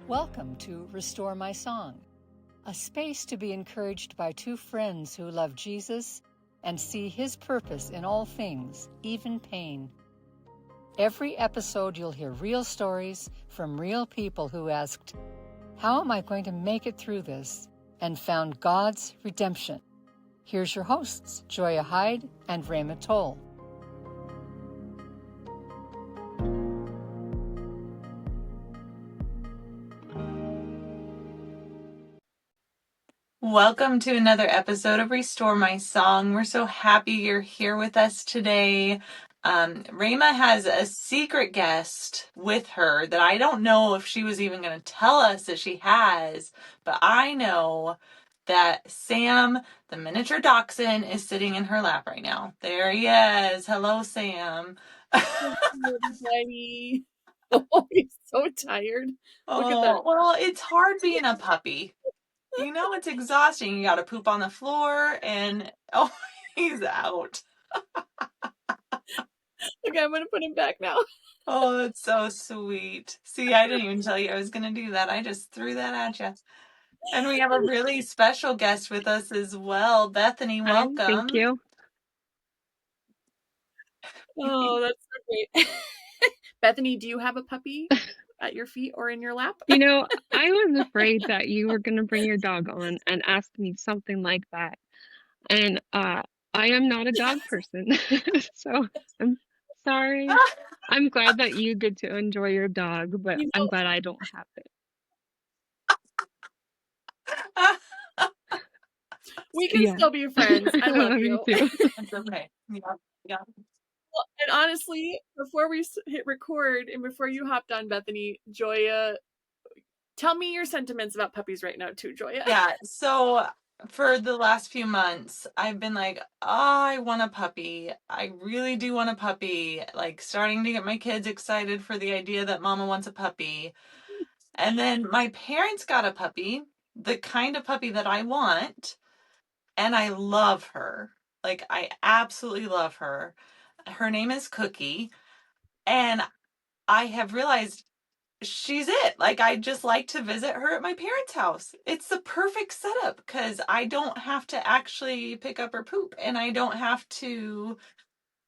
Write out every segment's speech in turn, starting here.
Welcome to Restore My Song, a space to be encouraged by two friends who love Jesus and see His purpose in all things, even pain. Every episode you'll hear real stories from real people who asked, "How am I going to make it through this?" and found God's redemption. Here's your hosts, Joia Hyde and Rhema Toll. Welcome to another episode of Restore My Song. We're so happy you're here with us today. Rhema has a secret guest with her that I don't know if she was even going to tell us that she has, but I know that Sam, the miniature dachshund, is sitting in her lap right now. There he is. Hello, Sam. Everybody. Oh, he's so tired. Look at that. Well, it's hard being a puppy. You know, it's exhausting. You got to poop on the floor and, he's out. Okay, I'm going to put him back now. Oh, that's so sweet. See, I didn't even tell you I was going to do that. I just threw that at you. And we have a really special guest with us as well. Bethany, welcome. Thank you. Oh, that's so great. Bethany, do you have a puppy at your feet or in your lap? You know, I was afraid that you were going to bring your dog on and ask me something like that. And I am not a dog person. So I'm sorry. I'm glad that you get to enjoy your dog, but I'm glad I don't have it. We can still be friends. I love you. Me too. It's okay. Yeah. Well, and honestly, before we hit record and before you hopped on, Bethany, Joia, tell me your sentiments about puppies right now too, Joia. Yeah, so for the last few months, I've been like, I want a puppy. I really do want a puppy. Like starting to get my kids excited for the idea that mama wants a puppy. And then my parents got a puppy, the kind of puppy that I want. And I love her. Like, I absolutely love her. Her name is Cookie. And I have realized she's it. Like, I just like to visit her at my parents' house. It's the perfect setup because I don't have to actually pick up her poop and I don't have to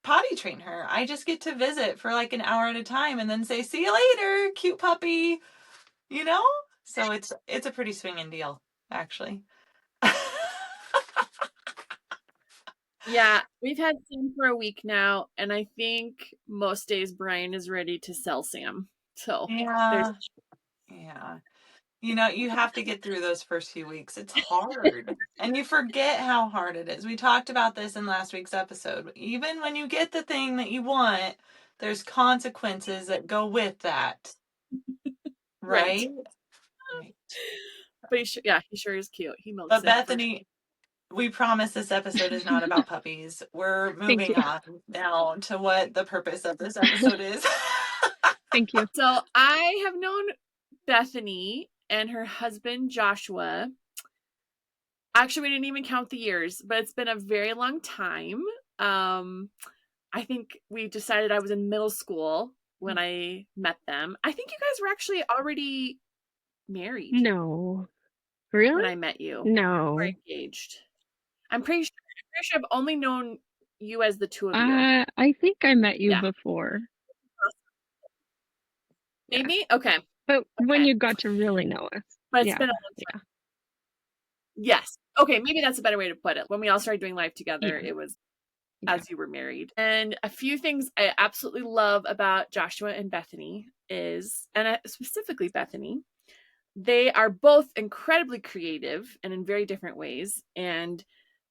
potty train her. I just get to visit for like an hour at a time and then say, "See you later, cute puppy." You know? So it's a pretty swinging deal, actually. Yeah, we've had Sam for a week now, and I think most days Brian is ready to sell Sam. So yeah. You know, you have to get through those first few weeks. It's hard. And you forget how hard it is. We talked about this in last week's episode. Even when you get the thing that you want, there's consequences that go with that. Right? But he sure is cute. He milks But it. Bethany, we promise this episode is not about puppies. We're moving on now to what the purpose of this episode is. Thank you. So I have known Bethany and her husband, Joshua. Actually, we didn't even count the years, but it's been a very long time. I think we decided I was in middle school when I met them. I think you guys were actually already married. No. Really? When I met you. No. We're engaged. I'm pretty sure I've only known you as the two of you. I think I met you before. Maybe? Okay. But when you got to really know us. But it's been a long time. Yes. Okay, maybe that's a better way to put it. When we all started doing life together, it was as you were married. And a few things I absolutely love about Joshua and Bethany is, and specifically Bethany, they are both incredibly creative and in very different ways. And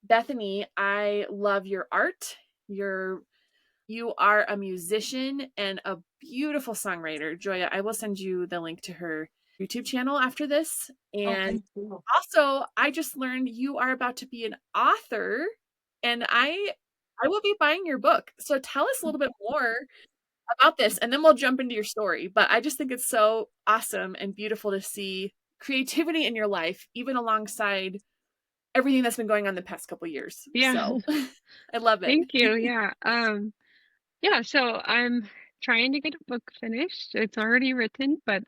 Bethany, I love your art. You are a musician and a beautiful songwriter. Joia, I will send you the link to her YouTube channel after this. And also, I just learned you are about to be an author, and I will be buying your book. So tell us a little bit more about this, and then we'll jump into your story. But I just think it's so awesome and beautiful to see creativity in your life, even alongside everything that's been going on the past couple of years. Yeah. So I love it. Thank you. Yeah. So I'm trying to get a book finished. It's already written, but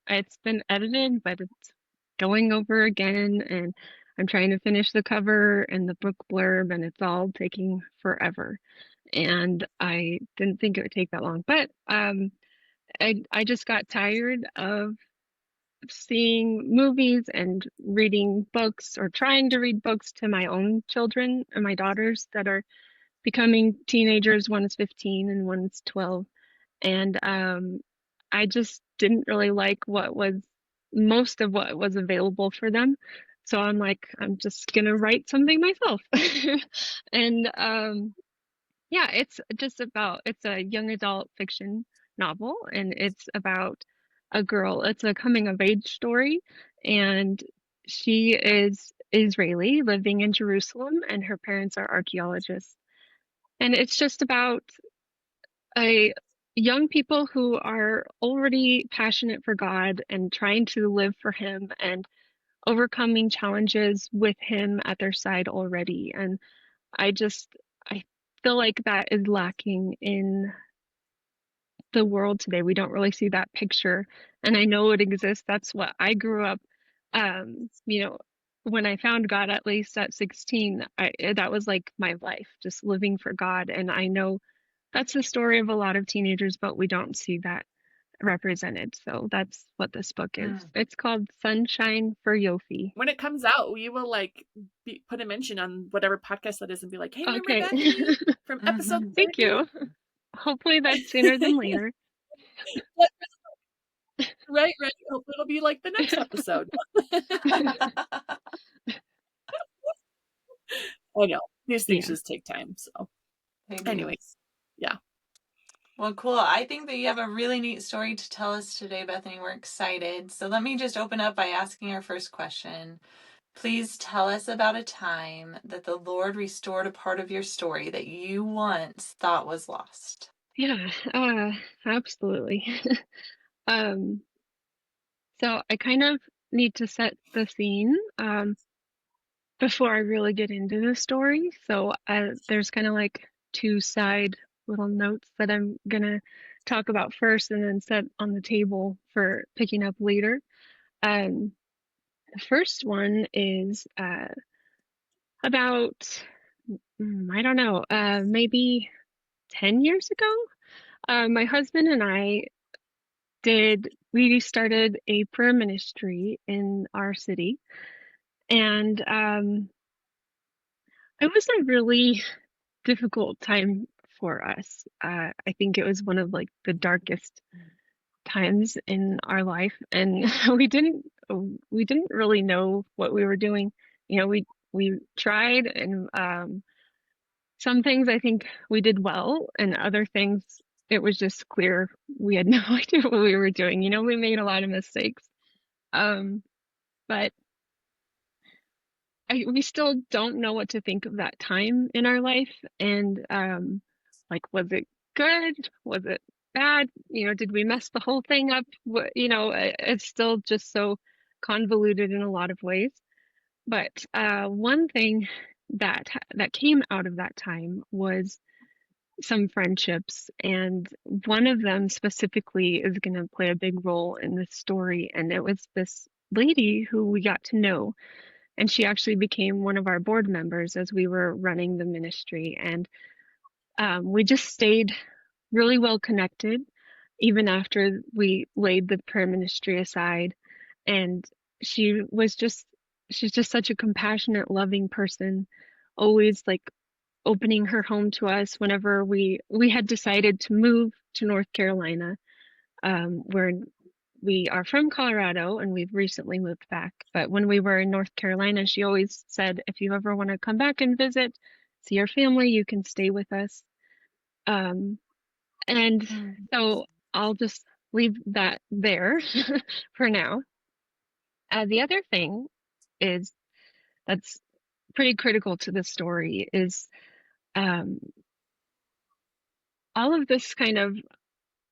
it's been edited, but it's going over again, and I'm trying to finish the cover and the book blurb, and it's all taking forever. And I didn't think it would take that long, but I just got tired of seeing movies and reading books or trying to read books to my own children and my daughters that are becoming teenagers. One is 15 and one is 12. And I just didn't really like most of what was available for them. So I'm like, I'm just gonna write something myself. And yeah, it's a young adult fiction novel, and it's about a girl. It's a coming of age story, and she is Israeli living in Jerusalem, and her parents are archaeologists. And it's just about a young people who are already passionate for God and trying to live for Him and overcoming challenges with Him at their side already. And I just I feel like that is lacking in the world today. We don't really see that picture, and I know it exists. That's what I grew up, you know, when I found God, at least at 16, that was like my life, just living for God. And I know that's the story of a lot of teenagers, but we don't see that represented. So that's what this book is. Mm. It's called Sunshine for Yofi. When it comes out, we will like put a mention on whatever podcast that is and be like, hey, remember Okay. Bethany from episode Mhm. Thank 30? you. Hopefully that's sooner than later. Right. Hopefully it'll be like the next episode. I know. These things Yeah. just take time. So They do. anyways, yeah. Well, cool. I think that you have a really neat story to tell us today, Bethany. We're excited. So let me just open up by asking our first question. Please tell us about a time that the Lord restored a part of your story that you once thought was lost. Yeah, absolutely. Um, so I kind of need to set the scene before I really get into the story. So there's kind of like two side little notes that I'm gonna talk about first and then set on the table for picking up later. The first one is about I don't know, maybe 10 years ago. My husband and I we started a prayer ministry in our city, and it was a really difficult time for us. I think it was one of like the darkest times in our life, and we didn't really know what we were doing. You know, we tried, and some things I think we did well, and other things it was just clear we had no idea what we were doing. You know, we made a lot of mistakes. Um, but we still don't know what to think of that time in our life. And like, was it good? Was it bad? You know, did we mess the whole thing up? You know, it's still just so convoluted in a lot of ways. But one thing that came out of that time was some friendships, and one of them specifically is going to play a big role in this story. And it was this lady who we got to know, and she actually became one of our board members as we were running the ministry. And we just stayed really well connected even after we laid the prayer ministry aside. And she was just she's just such a compassionate, loving person, always like opening her home to us whenever we had decided to move to North Carolina. Where we are from Colorado and we've recently moved back. But when we were in North Carolina, she always said, if you ever want to come back and visit, see your family, you can stay with us. Um, and so I'll just leave that there for now. The other thing is that's pretty critical to the story is um, all of this kind of,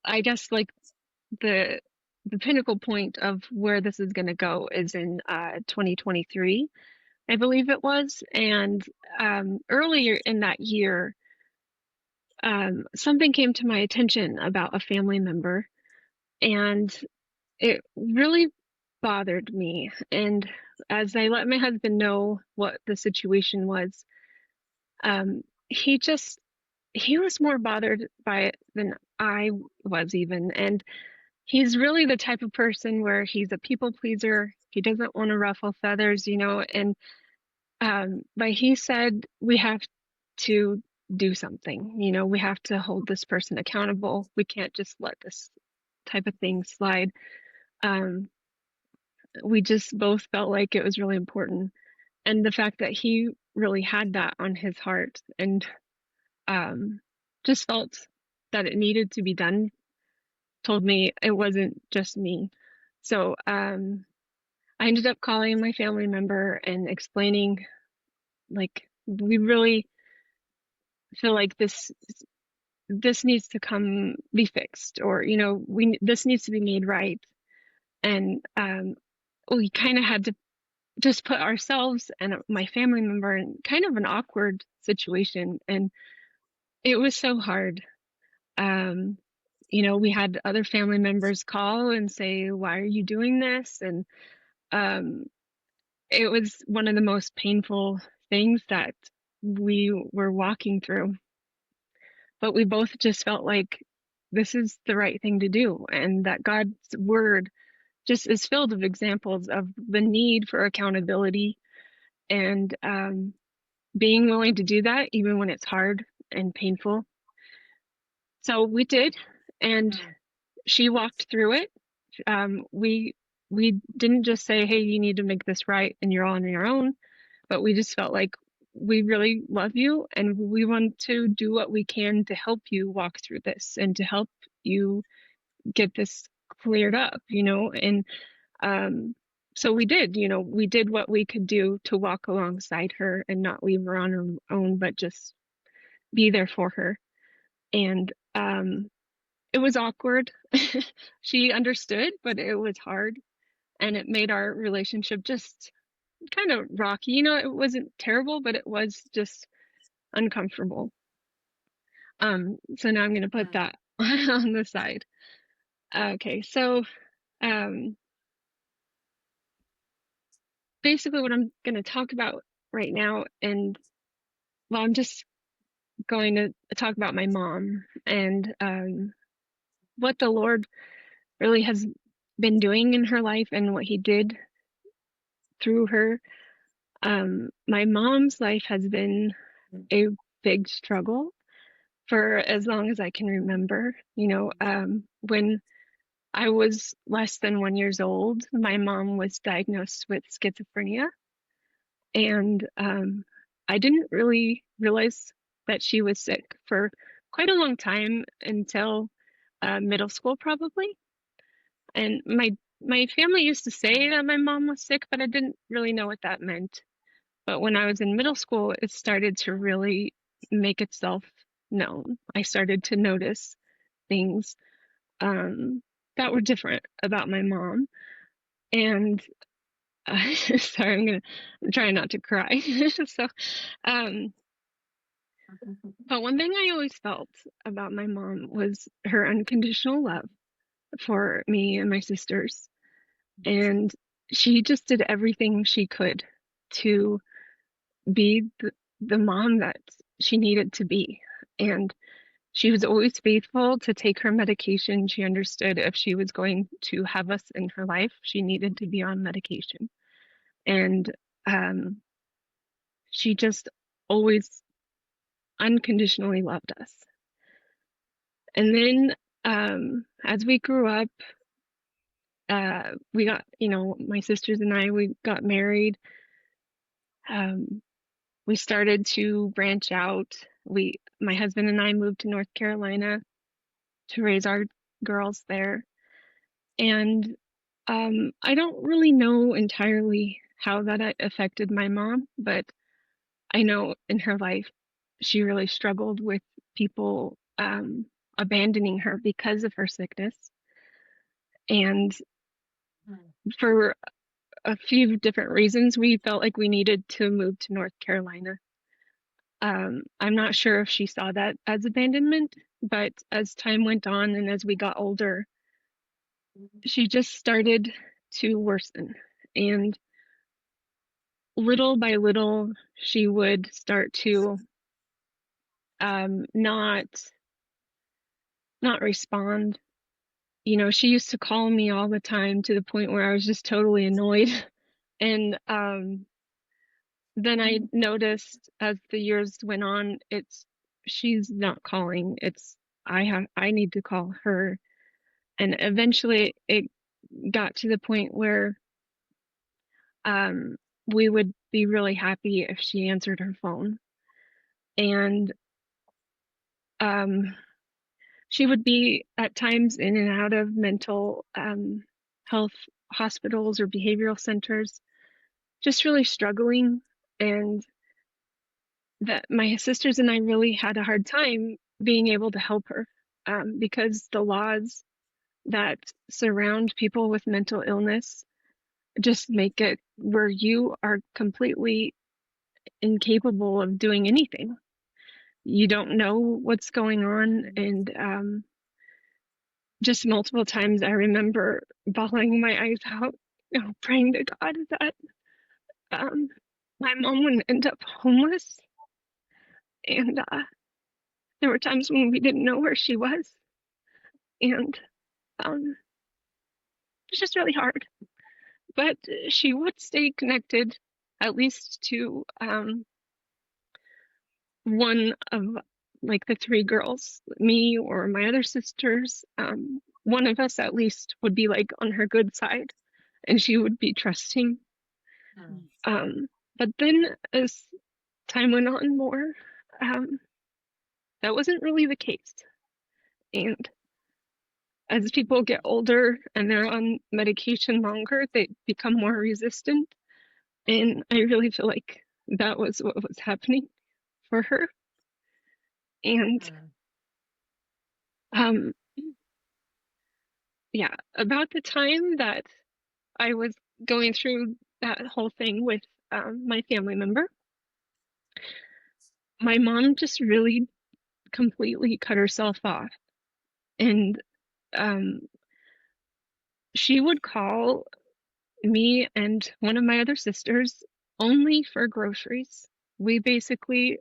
I guess, like the pinnacle point of where this is going to go is in 2023, I believe it was. And earlier in that year, something came to my attention about a family member, and it really bothered me. And as I let my husband know what the situation was, um, he just he was more bothered by it than I was even. And he's really the type of person where he's a people pleaser. He doesn't want to ruffle feathers, and but he said we have to do something. We have to hold this person accountable. We can't just let this type of thing slide. Um, we just both felt like it was really important. And the fact that he really had that on his heart and just felt that it needed to be done told me it wasn't just me. So I ended up calling my family member and explaining, like, we really feel like this needs to come be fixed, or this needs to be made right. And we kind of had to just put ourselves and my family member in kind of an awkward situation, and it was so hard. We had other family members call and say, why are you doing this? And it was one of the most painful things that we were walking through, but we both just felt like this is the right thing to do, and that God's word just is filled with examples of the need for accountability, and being willing to do that even when it's hard and painful. So we did, and she walked through it. We didn't just say, hey, you need to make this right and you're all on your own, but we just felt like we really love you and we want to do what we can to help you walk through this and to help you get this cleared up, and so we did, we did what we could do to walk alongside her and not leave her on her own, but just be there for her. And it was awkward. She understood, but it was hard, and it made our relationship just kind of rocky. It wasn't terrible, but it was just uncomfortable. So now I'm going to put that on the side. Okay, so basically what I'm going to talk about right now, and well, I'm just going to talk about my mom and what the Lord really has been doing in her life and what he did through her. My mom's life has been a big struggle for as long as I can remember. When I was less than 1 year old, my mom was diagnosed with schizophrenia, and I didn't really realize that she was sick for quite a long time until middle school, probably. And my family used to say that my mom was sick, but I didn't really know what that meant. But when I was in middle school, it started to really make itself known. I started to notice things that were different about my mom. And sorry, I'm trying not to cry. So, but one thing I always felt about my mom was her unconditional love for me and my sisters. And she just did everything she could to be the mom that she needed to be. And she was always faithful to take her medication. She understood if she was going to have us in her life, she needed to be on medication. And she just always unconditionally loved us. And then as we grew up, we got, my sisters and I, we got married. We started to branch out. My husband and I moved to North Carolina to raise our girls there. And I don't really know entirely how that affected my mom, but I know in her life she really struggled with people abandoning her because of her sickness. And for a few different reasons, we felt like we needed to move to North Carolina. I'm not sure if she saw that as abandonment, but as time went on and as we got older, she just started to worsen. And little by little, she would start to not respond. You know, she used to call me all the time to the point where I was just totally annoyed. And then I noticed as the years went on, she's not calling. I need to call her. And eventually it got to the point where we would be really happy if she answered her phone. And she would be at times in and out of mental health hospitals or behavioral centers, just really struggling. And that my sisters and I really had a hard time being able to help her because the laws that surround people with mental illness just make it where you are completely incapable of doing anything. You don't know what's going on. And just multiple times I remember bawling my eyes out, you know, praying to God that my mom wouldn't end up homeless. And there were times when we didn't know where she was. And it's just really hard. But she would stay connected, at least to one of like the three girls, me or my other sisters. One of us at least would be like on her good side, and she would be trusting. But then as time went on more, that wasn't really the case. And as people get older and they're on medication longer, they become more resistant. And I really feel like that was what was happening for her. And yeah, about the time that I was going through that whole thing with my family member, my mom just really completely cut herself off. And she would call me and one of my other sisters only for groceries. We basically,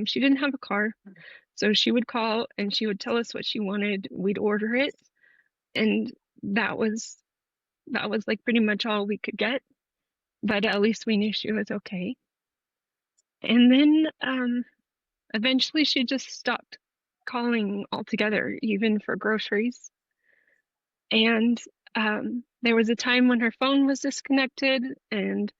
she didn't have a car, so she would call and she would tell us what she wanted. We'd order it, and that was like pretty much all we could get. But at least we knew she was okay. And then eventually she just stopped calling altogether, even for groceries. And there was a time when her phone was disconnected, and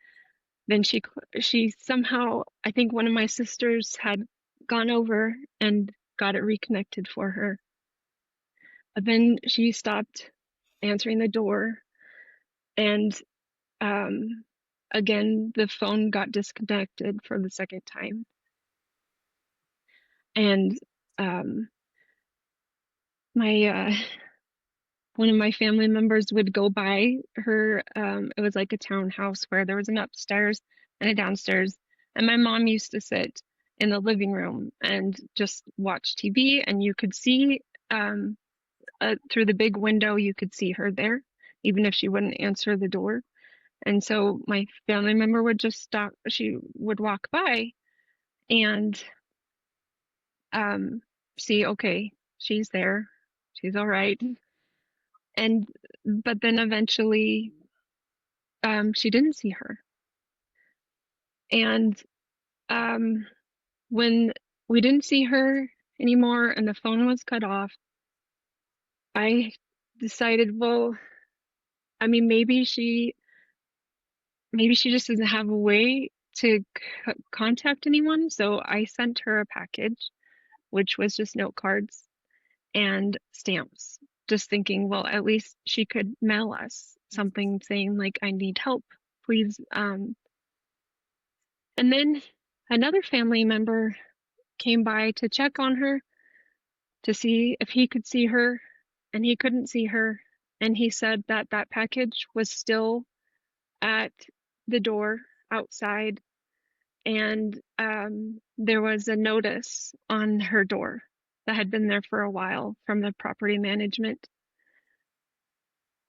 then she somehow, I think one of my sisters had gone over and got it reconnected for her. But then she stopped answering the door, and again the phone got disconnected for the second time. And my one of my family members would go by her. It was like a townhouse where there was an upstairs and a downstairs, and my mom used to sit in the living room and just watch TV, and you could see through the big window, you could see her there, even if she wouldn't answer the door. And so my family member would just stop. She would walk by and see, okay, she's there, she's all right. And but then eventually she didn't see her. And when we didn't see her anymore and the phone was cut off, I decided, well, I mean, maybe she just doesn't have a way to contact anyone. So I sent her a package, which was just note cards and stamps, just thinking, well, at least she could mail us something saying like, I need help, please. And then another family member came by to check on her to see if he could see her, and he couldn't see her. And he said that that package was still at the door outside, and there was a notice on her door that had been there for a while from the property management.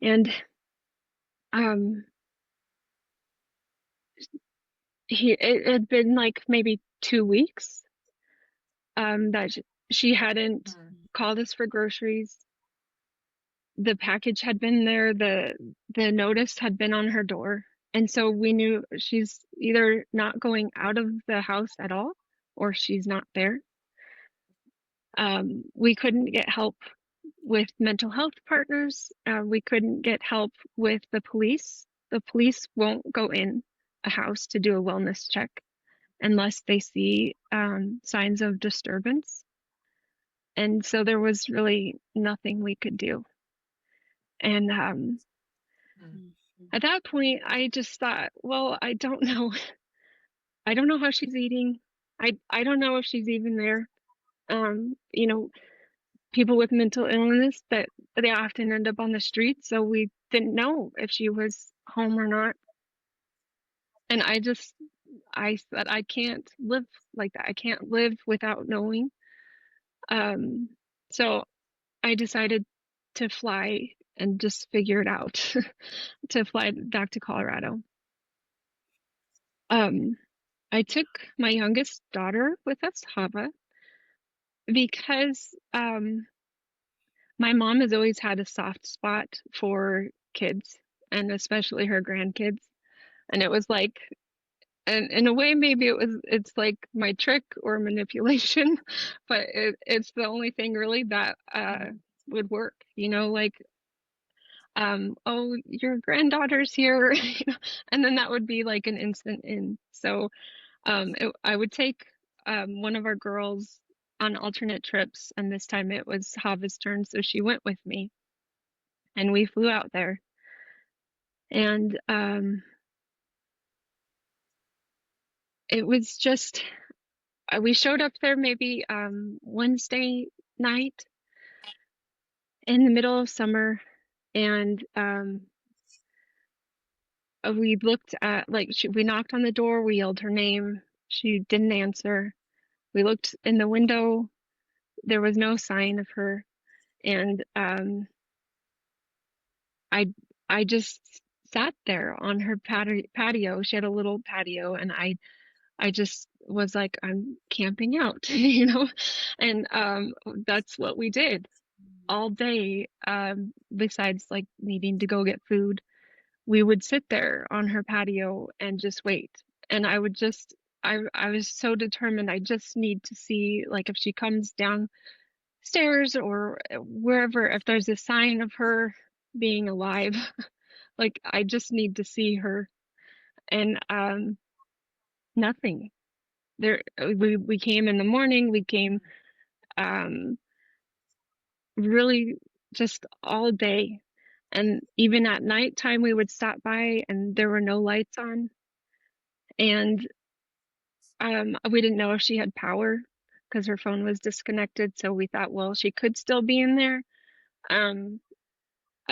And it had been like maybe 2 weeks that she hadn't called us for groceries. The package had been there, the notice had been on her door. And so we knew she's either not going out of the house at all or she's not there. We couldn't get help with mental health partners. We couldn't get help with the police. The police won't go in a house to do a wellness check unless they see signs of disturbance. And so there was really nothing we could do. And at that point, I just thought, well, I don't know. I don't know how she's eating. I don't know if she's even there. You know, people with mental illness, that they often end up on the street, so we didn't know if she was home or not. And I said, I can't live like that. I can't live without knowing. So I decided to fly and just figure it out, to fly back to Colorado. I took my youngest daughter with us, Hava, because my mom has always had a soft spot for kids, and especially her grandkids. And it was like, and in a way, maybe it's like my trick or manipulation, but it's the only thing really that would work, you know, like, oh, your granddaughter's here, and then that would be like an instant in. So I would take one of our girls on alternate trips, and this time it was Hava's turn, so she went with me, and we flew out there. And it was just, we showed up there maybe Wednesday night in the middle of summer, and we looked at, like, we knocked on the door, we yelled her name, she didn't answer. We looked in the window, there was no sign of her. And I just sat there on her patio. She had a little patio, and I just was like, I'm camping out, you know? And that's what we did all day. Besides like needing to go get food, we would sit there on her patio and just wait. And I would just, I was so determined. I just need to see, like, if she comes downstairs or wherever, if there's a sign of her being alive, like, I just need to see her. And nothing. There, we came in the morning, we came really just all day. And even at nighttime, we would stop by and there were no lights on. And we didn't know if she had power because her phone was disconnected. So we thought, well, she could still be in there.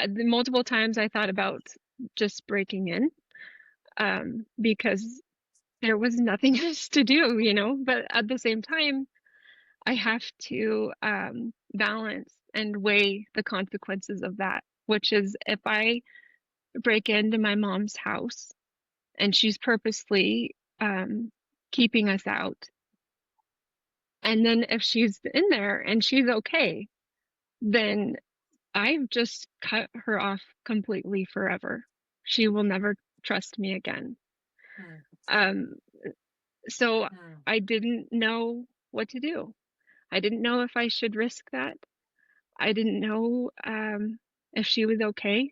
Multiple times I thought about just breaking in because there was nothing else to do, you know. But at the same time, I have to balance and weigh the consequences of that, which is if I break into my mom's house and she's purposely keeping us out, and then if she's in there and she's okay, then I've just cut her off completely forever. She will never trust me again. So I didn't know what to do. I didn't know if I should risk that. I didn't know if she was okay.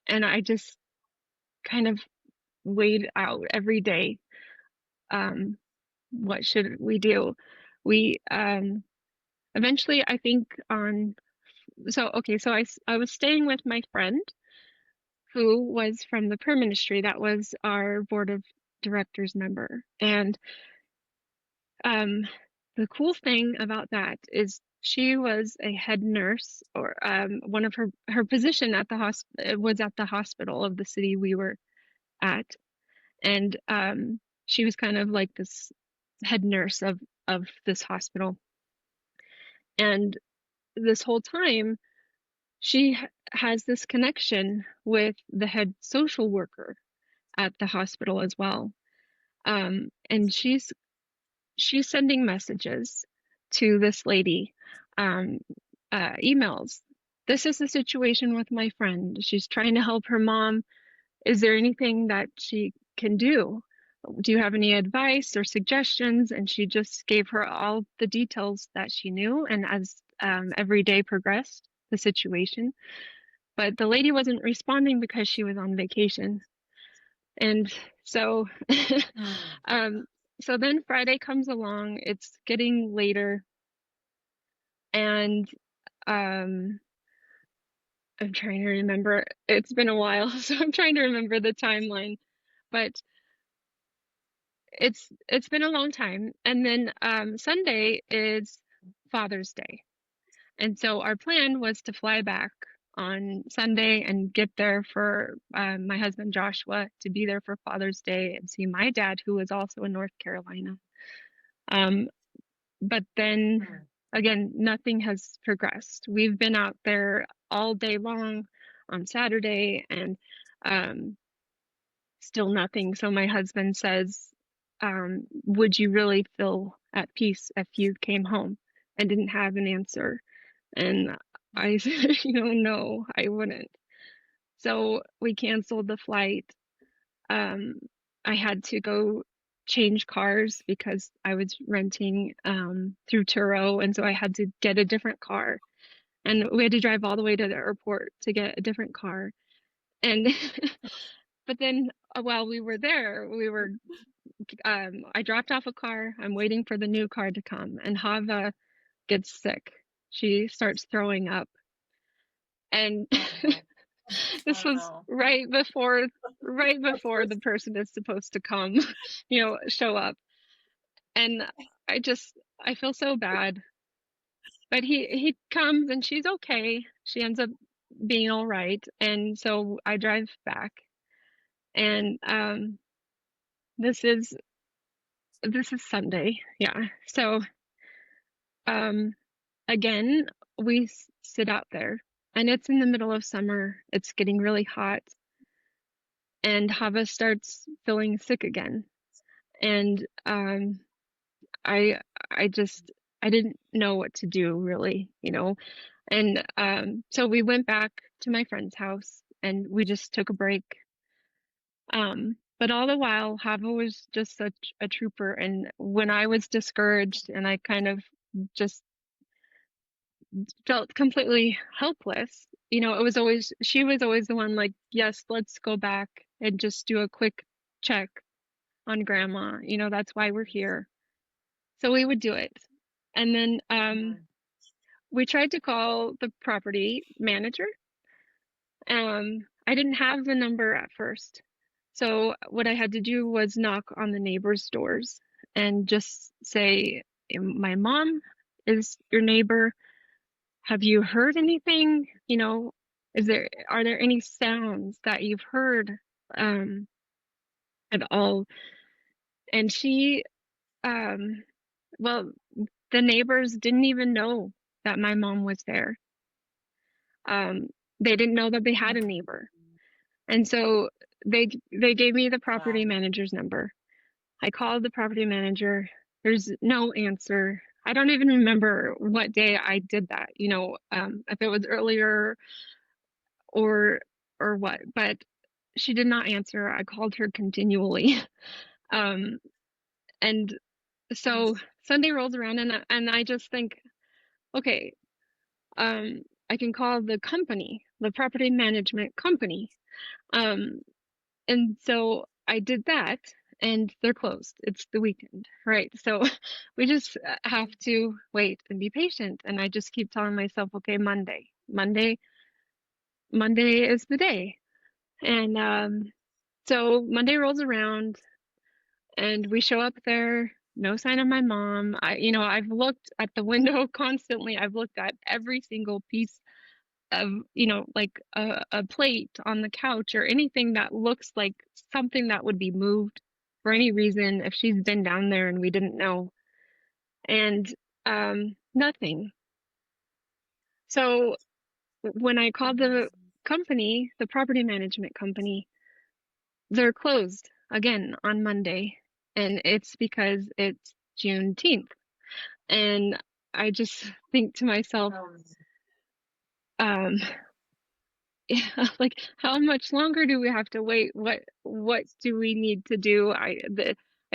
And I just kind of weighed out every day. What should we do? We eventually, I think so I was staying with my friend who was from the prayer ministry. That was our board of directors member. And the cool thing about that is she was a head nurse, or one of her position at the hospital was at the hospital of the city we were at. And she was kind of like this head nurse of this hospital. And this whole time, she has this connection with the head social worker at the hospital as well. And she's sending messages to this lady, emails. This is the situation with my friend. She's trying to help her mom. Is there anything that she can do? Do you have any advice or suggestions? And she just gave her all the details that she knew. And as every day progressed, the situation. But the lady wasn't responding because she was on vacation. And so, so then Friday comes along, it's getting later, and I'm trying to remember, it's been a while, so I'm trying to remember the timeline, but it's been a long time. And then Sunday is Father's Day. And so our plan was to fly back on Sunday and get there for my husband Joshua to be there for Father's Day and see my dad, who was also in North Carolina. But then again, nothing has progressed. We've been out there all day long on Saturday, and still nothing. So my husband says, would you really feel at peace if you came home? And didn't have an answer. And I said, no, I wouldn't. So we canceled the flight. I had to go change cars because I was renting through Turo, and so I had to get a different car. And we had to drive all the way to the airport to get a different car. And but then while we were there, I dropped off a car. I'm waiting for the new car to come, and Hava gets sick. She starts throwing up. And this was right before the person is supposed to come, show up. And I feel so bad. But he comes and she's okay. She ends up being all right. And so I drive back. And this is Sunday. Yeah. So again, we sit out there, and it's in the middle of summer. It's getting really hot. And Hava starts feeling sick again. And I didn't know what to do, really, And so we went back to my friend's house and we just took a break. But all the while, Hava was just such a trooper. And when I was discouraged and I kind of just felt completely helpless, she was always the one like, yes, let's go back and just do a quick check on grandma. That's why we're here. So we would do it. And then we tried to call the property manager. I didn't have the number at first. So what I had to do was knock on the neighbors' doors and just say, my mom is your neighbor. Have you heard anything? Are there any sounds that you've heard at all? And she, well, the neighbors didn't even know that my mom was there. They didn't know that they had a neighbor. And so they gave me the property manager's number. I called the property manager. There's no answer. I don't even remember what day I did that, if it was earlier or what, but she did not answer. I called her continually. And so Sunday rolls around and I just think, okay, I can call the company, the property management company. And so I did that, and they're closed. It's the weekend, right? So we just have to wait and be patient. And I just keep telling myself, okay, Monday is the day. And so Monday rolls around and we show up there, no sign of my mom. I've looked at the window constantly. I've looked at every single piece of, like a plate on the couch or anything that looks like something that would be moved. for any reason, if she's been down there and we didn't know. And nothing. So when I called the company, the property management company, they're closed again on Monday. And it's because it's Juneteenth. And I just think to myself, yeah, like how much longer do we have to wait? What do we need to do? I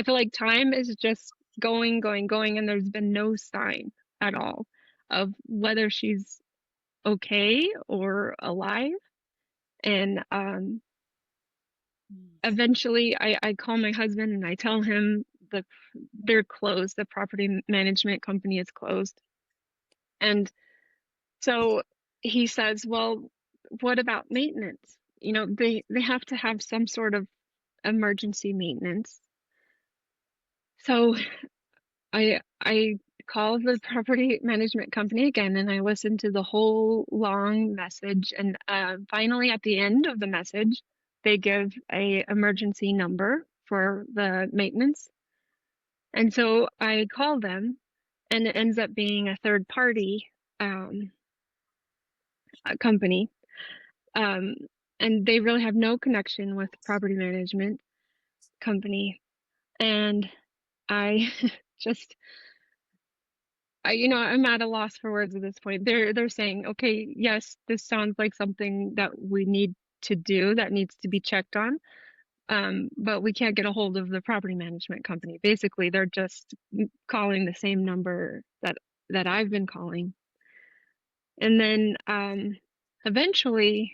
feel like time is just going, and there's been no sign at all of whether she's okay or alive. And eventually I call my husband and I tell him they're closed. The property management company is closed. And so he says, well, what about maintenance? You know, they have to have some sort of emergency maintenance. So I call the property management company again and I listen to the whole long message, and finally at the end of the message they give a emergency number for the maintenance. And so I call them and it ends up being a third party company, and they really have no connection with the property management company. And I just I'm at a loss for words at this point. They're saying, okay, yes, this sounds like something that we need to do, that needs to be checked on, but we can't get a hold of the property management company. Basically, they're just calling the same number that I've been calling. And then eventually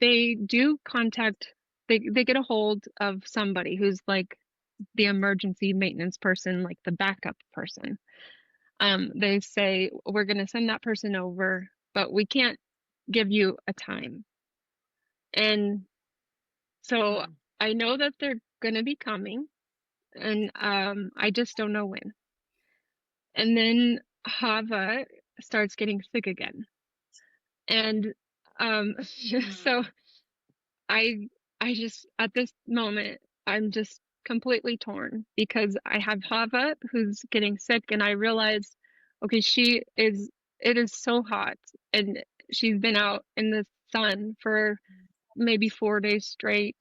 they do contact, they get a hold of somebody who's like the emergency maintenance person, like the backup person. They say, we're going to send that person over, but we can't give you a time. And so I know that they're going to be coming, and I just don't know when. And then Hava starts getting sick again. And so I just, at this moment, I'm just completely torn because I have Hava who's getting sick, and I realize, okay, it is so hot and she's been out in the sun for maybe 4 days straight,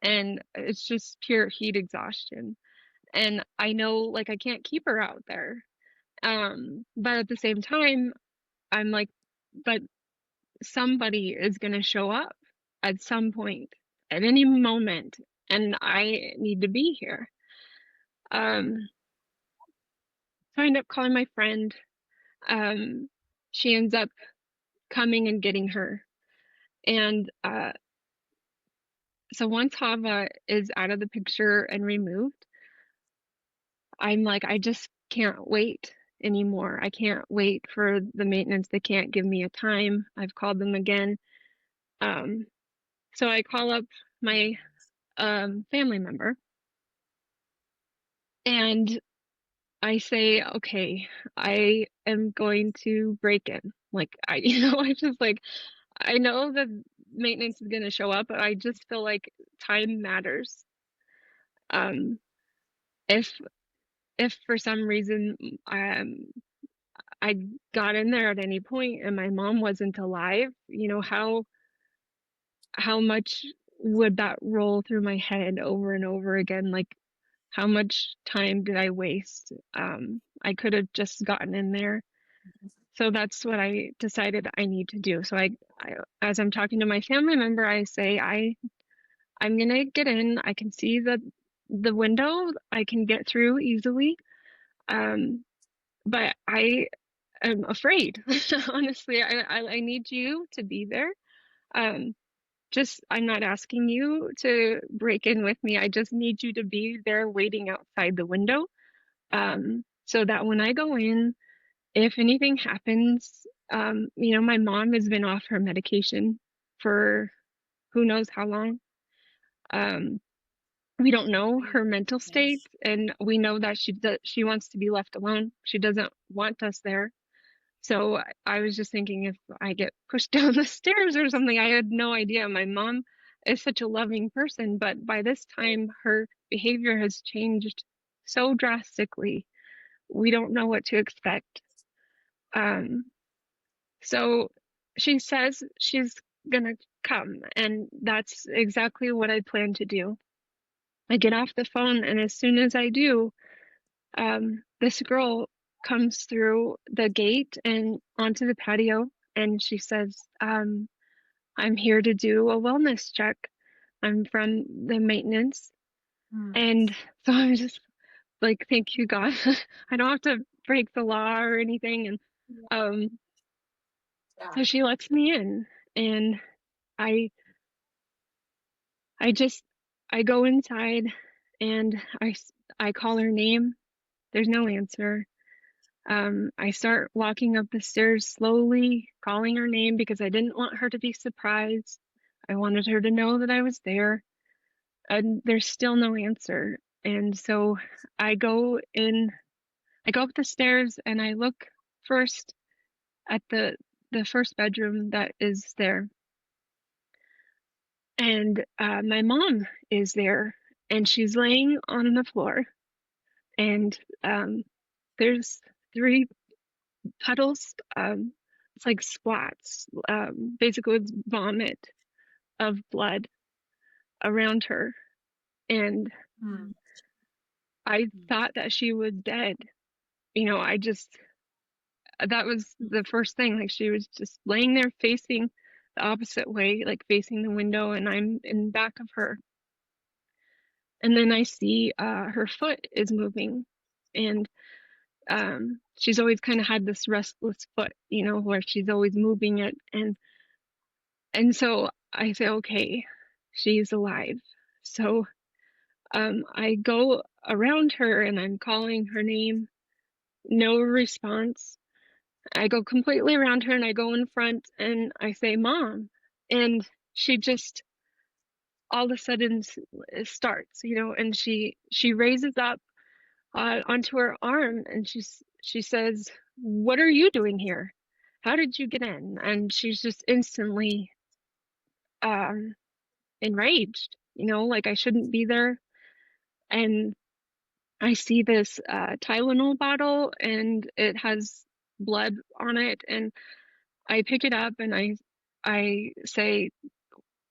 and it's just pure heat exhaustion. And I know, like, I can't keep her out there. But at the same time, I'm like, but somebody is going to show up at some point, at any moment, and I need to be here. So I end up calling my friend. She ends up coming and getting her. And so once Hava is out of the picture and removed, I'm like, I just can't wait anymore. I can't wait for the maintenance. They can't give me a time. I've called them again. So I call up my family member and I say, okay, I am going to break in. Like, I just like, I know that maintenance is going to show up, but I just feel like time matters. If for some reason I got in there at any point and my mom wasn't alive, how much would that roll through my head over and over again? Like, how much time did I waste? I could have just gotten in there. So that's what I decided I need to do. So I as I'm talking to my family member, I say, I'm gonna get in. I can see the window. I can get through easily. But I am afraid. Honestly, I need you to be there. I'm not asking you to break in with me. I just need you to be there waiting outside the window. So that when I go in, if anything happens, my mom has been off her medication for who knows how long. We don't know her mental state, and we know that she wants to be left alone. She doesn't want us there. So I was just thinking if I get pushed down the stairs or something. I had no idea. My mom is such a loving person, but by this time her behavior has changed so drastically. We don't know what to expect. So she says she's gonna come, and that's exactly what I plan to do. I get off the phone, and as soon as I do, this girl comes through the gate and onto the patio, and she says, I'm here to do a wellness check. I'm from the maintenance. Mm. And so I'm just like, thank you, God. I don't have to break the law or anything. And Yeah. so she lets me in, and I I go inside, and I call her name. There's no answer. I start walking up the stairs slowly, calling her name because I didn't want her to be surprised. I wanted her to know that I was there, and there's still no answer. And so I go up the stairs, and I look first at the first bedroom that is there. And my mom is there, and she's laying on the floor, and there's 3 puddles. It's like splats. Basically, it's vomit of blood around her, and Mm. I thought that she was dead. You know, that was the first thing. Like, she was just laying there facing the opposite way, like facing the window, and I'm in back of her. And then I see her foot is moving, and she's always kind of had this restless foot, you know, where she's always moving it, and so I say, okay, she's alive. So I go around her, and I'm calling her name, no response. I go completely around her, and I go in front, and I say, Mom. And she just all of a sudden starts, you know, and she raises up onto her arm, and she says, what are you doing here? How did you get in? And she's just instantly um, enraged, you know, like I shouldn't be there. And I see this Tylenol bottle, and it has blood on it, and I pick it up, and I say,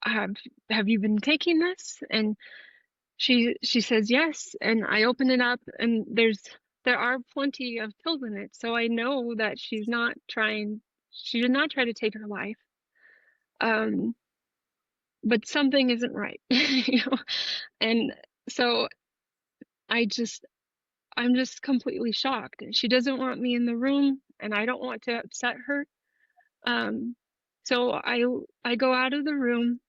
have you been taking this? And she says yes, and I open it up, and there are plenty of pills in it, so I know that she did not try to take her life. But something isn't right, you know. And so I'm just completely shocked. She doesn't want me in the room, and I don't want to upset her. So I go out of the room,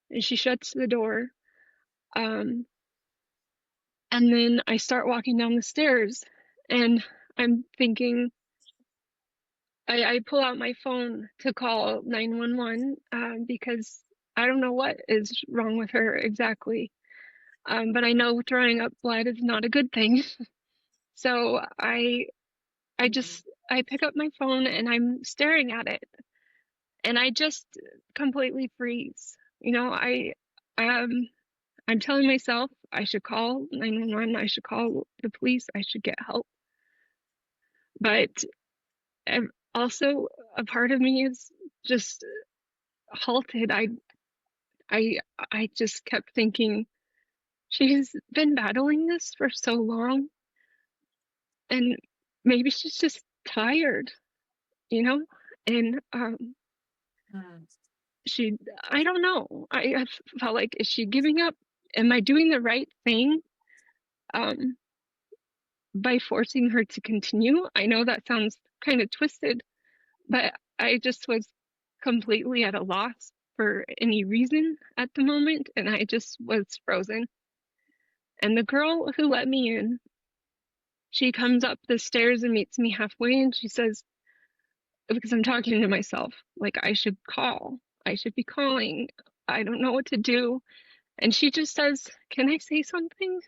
and she shuts the door. And then I start walking down the stairs, and I'm thinking, I pull out my phone to call 911 because I don't know what is wrong with her exactly. But I know throwing up blood is not a good thing. So I pick up my phone, and I'm staring at it, and I just completely freeze. You know, I'm telling myself I should call 911, I should call the police, I should get help. But also a part of me is just halted. I just kept thinking, she's been battling this for so long, and maybe she's just tired, you know? And Mm. I don't know. I felt like, is she giving up? Am I doing the right thing by forcing her to continue? I know that sounds kind of twisted, but I just was completely at a loss for any reason at the moment, and I just was frozen. And the girl who let me in, she comes up the stairs and meets me halfway, and she says, because I'm talking to myself, like, I should call. I should be calling. I don't know what to do. And she just says, can I say something?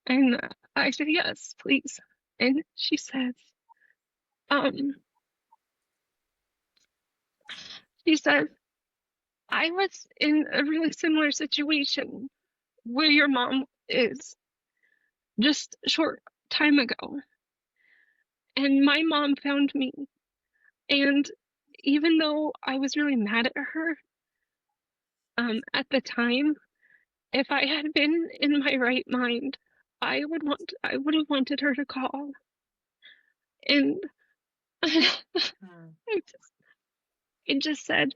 And I said, yes, please. And she says, she says, I was in a really similar situation where your mom is just a short time ago. And my mom found me. And even though I was really mad at her at the time, if I had been in my right mind, I would have wanted her to call. And Mm. it just said,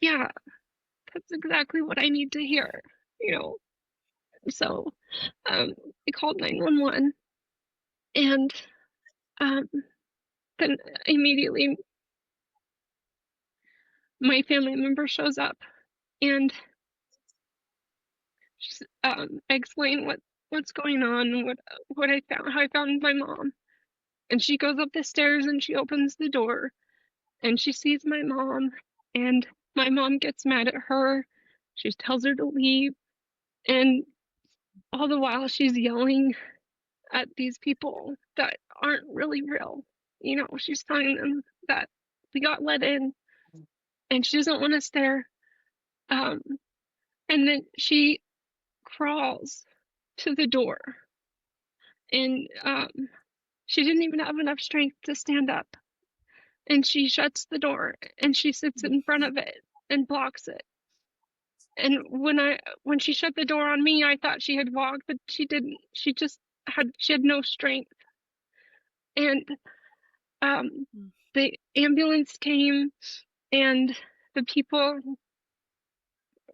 yeah, that's exactly what I need to hear, you know. So I called 911, and then immediately my family member shows up, and I explain what's going on and what I found, how I found my mom. And she goes up the stairs and she opens the door and she sees my mom, and my mom gets mad at her. She tells her to leave, and all the while she's yelling at these people that aren't really real. You know, she's telling them that we got let in and she doesn't want us there. Um, and then she crawls to the door, and she didn't even have enough strength to stand up. And she shuts the door and she sits in front of it and blocks it. And when she shut the door on me, I thought she had walked, but she didn't. She had no strength. And the ambulance came, and the people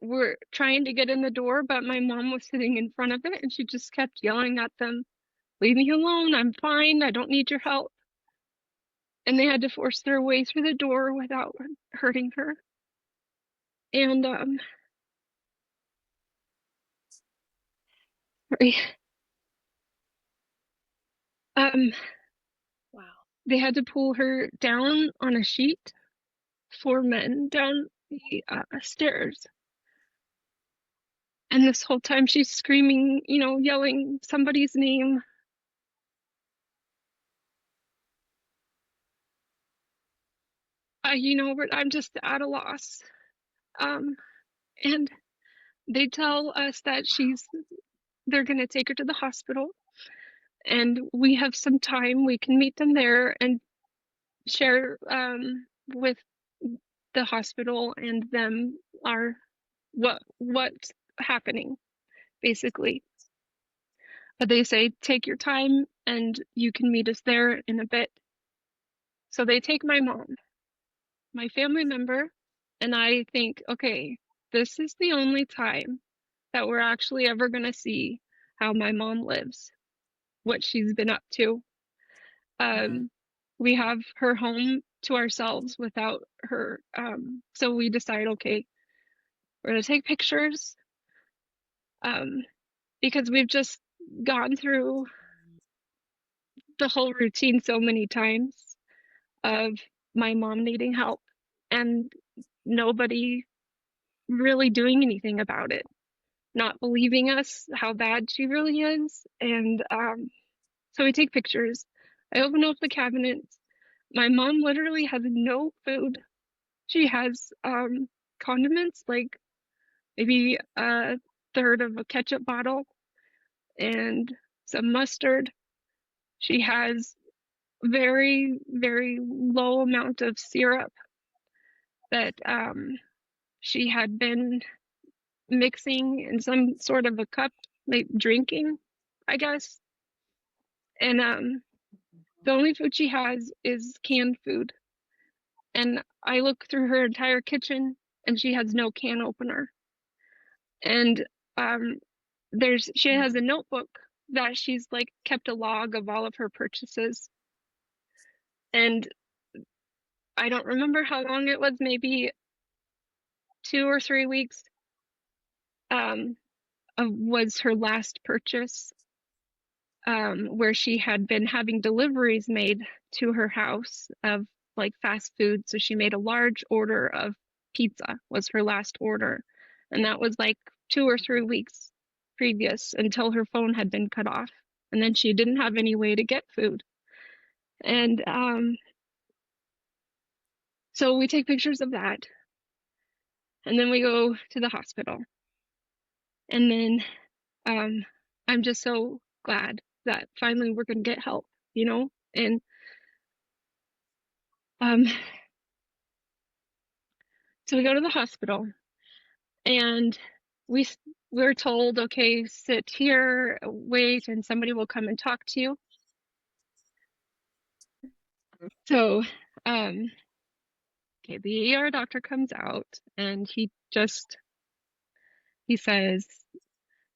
were trying to get in the door, but my mom was sitting in front of it, and she just kept yelling at them, "Leave me alone, I'm fine, I don't need your help." And they had to force their way through the door without hurting her. And sorry. Wow. They had to pull her down on a sheet, 4 men down the stairs. And this whole time she's screaming, you know, yelling somebody's name. I'm just at a loss. And they tell us that they're going to take her to the hospital, and we have some time. We can meet them there and share with the hospital and them what's happening, basically. But they say, take your time and you can meet us there in a bit. So they take my mom, my family member, and I think, okay, this is the only time that we're actually ever going to see how my mom lives, what she's been up to. We have her home to ourselves without her. So we decide, okay, we're going to take pictures because we've just gone through the whole routine so many times of my mom needing help and nobody really doing anything about it, not believing us how bad she really is. And so we take pictures. I open up the cabinets. My mom literally has no food. She has condiments, like maybe a third of a ketchup bottle and some mustard. She has very, very low amount of syrup that she had been mixing in some sort of a cup, like drinking, I guess. And the only food she has is canned food. And I look through her entire kitchen and she has no can opener. And she has a notebook that she's like kept a log of all of her purchases. And I don't remember how long it was, maybe 2 or 3 weeks was her last purchase, where she had been having deliveries made to her house of like fast food. So she made a large order of pizza was her last order. And that was like 2 or 3 weeks previous until her phone had been cut off. And then she didn't have any way to get food. And So we take pictures of that, and then we go to the hospital. And then I'm just so glad that finally we're going to get help, you know? And so we go to the hospital, and we're told, okay, sit here, wait, and somebody will come and talk to you. So okay, the ER doctor comes out, and he says,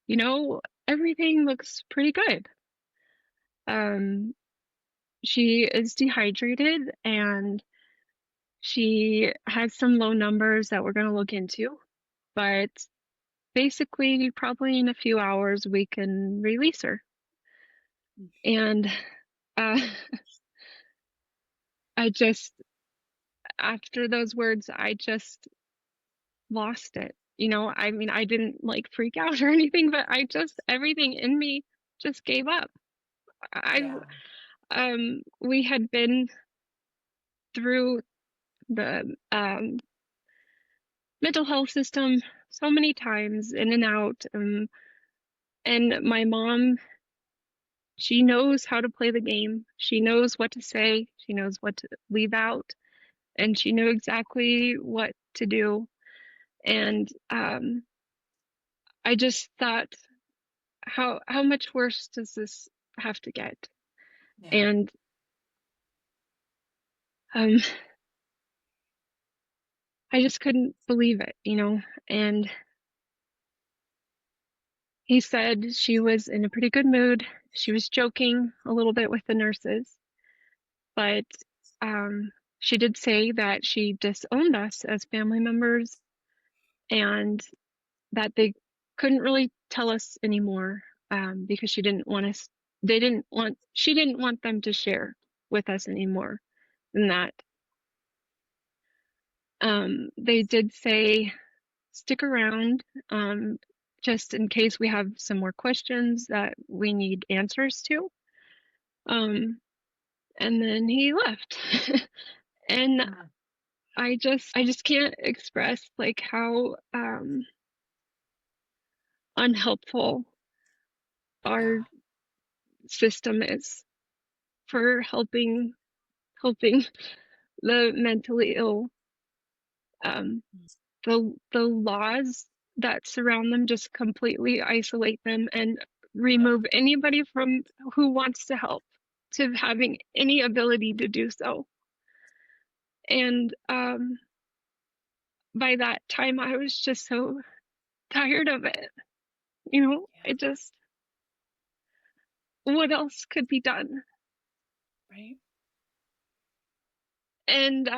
you know, everything looks pretty good. She is dehydrated, and she has some low numbers that we're going to look into, but basically probably in a few hours we can release her. And I just, after those words, I just lost it. You know, I mean, I didn't like freak out or anything, but everything in me just gave up. We had been through the mental health system so many times, in and out, and my mom, she knows how to play the game. She knows what to say. She knows what to leave out, and she knew exactly what to do. And I just thought, how much worse does this have to get? Yeah. And I just couldn't believe it, you know. And he said she was in a pretty good mood. She was joking a little bit with the nurses, but she did say that she disowned us as family members, and that they couldn't really tell us anymore, because she didn't want them to share with us anymore than that. They did say, stick around, just in case we have some more questions that we need answers to. And then he left. And I just can't express like how unhelpful our system is for helping the mentally ill. The laws that surround them just completely isolate them and remove anybody from who wants to help to having any ability to do so. And by that time, I was just so tired of it. You know, what else could be done? Right. And